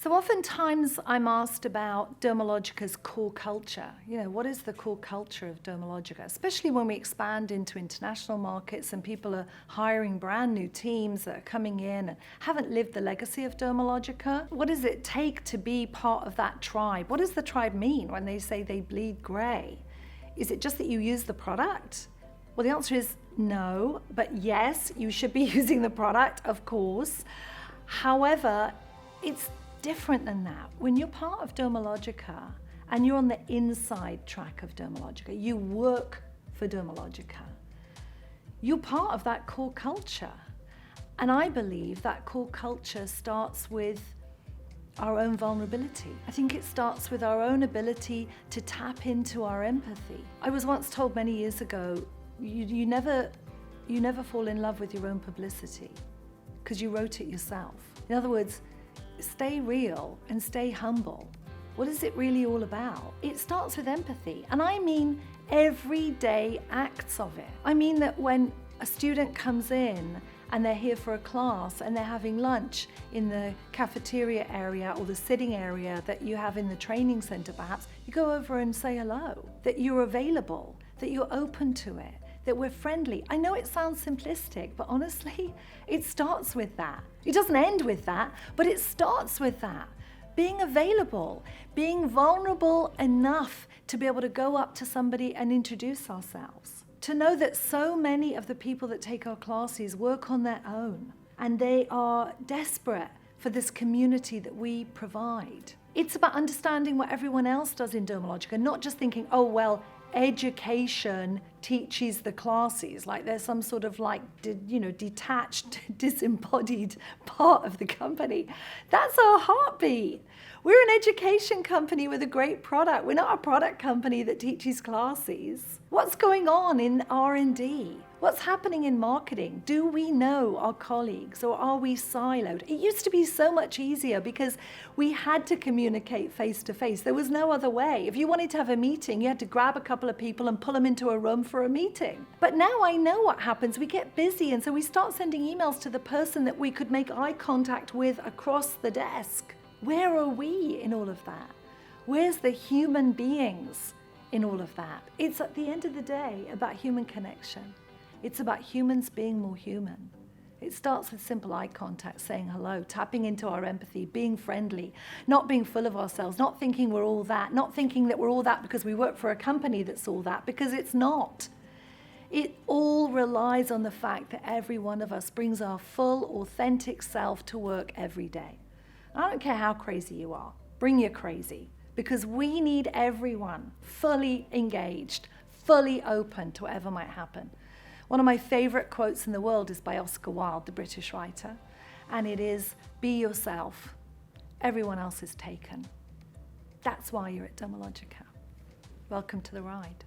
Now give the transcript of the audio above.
So oftentimes I'm asked about Dermalogica's core culture. What is the core culture of Dermalogica? Especially when we expand into international markets and people are hiring brand new teams that are coming in and haven't lived the legacy of Dermalogica. What does it take to be part of that tribe? What does the tribe mean when they say they bleed grey? Is it just that you use the product? Well, the answer is no, but yes, you should be using the product, of course. However, it's different than that. When you're part of Dermalogica and you're on the inside track of Dermalogica, you work for Dermalogica, you're part of that core culture. And I believe that core culture starts with our own vulnerability. I think it starts with our own ability to tap into our empathy. I was once told many years ago, you never fall in love with your own publicity because you wrote it yourself. In other words, stay real and stay humble. What is it really all about? It starts with empathy, and I mean everyday acts of it. I mean that when a student comes in and they're here for a class and they're having lunch in the cafeteria area or the sitting area that you have in the training center perhaps, you go over and say hello, that you're available, that you're open to it, that we're friendly. I know it sounds simplistic, but honestly, it starts with that. It doesn't end with that, but it starts with that. Being available, being vulnerable enough to be able to go up to somebody and introduce ourselves. To know that so many of the people that take our classes work on their own, and they are desperate for this community that we provide. It's about understanding what everyone else does in Dermalogica, not just thinking, oh, well, education teaches the classes, like there's some sort of detached, disembodied part of the company. That's our heartbeat. We're an education company with a great product. We're not a product company that teaches classes. What's going on in R&D? What's happening in marketing? Do we know our colleagues, or are we siloed? It used to be so much easier because we had to communicate face to face. There was no other way. If you wanted to have a meeting, you had to grab a couple of people and pull them into a room for a meeting. But now I know what happens. We get busy, and so we start sending emails to the person that we could make eye contact with across the desk. Where are we in all of that? Where's the human beings in all of that? It's at the end of the day about human connection. It's about humans being more human. It starts with simple eye contact, saying hello, tapping into our empathy, being friendly, not being full of ourselves, not thinking we're all that, not thinking that we're all that because we work for a company that's all that, because it's not. It all relies on the fact that every one of us brings our full, authentic self to work every day. I don't care how crazy you are, bring your crazy, because we need everyone fully engaged, fully open to whatever might happen. One of my favorite quotes in the world is by Oscar Wilde, the British writer, and it is, be yourself, everyone else is taken. That's why you're at Dermalogica. Welcome to the ride.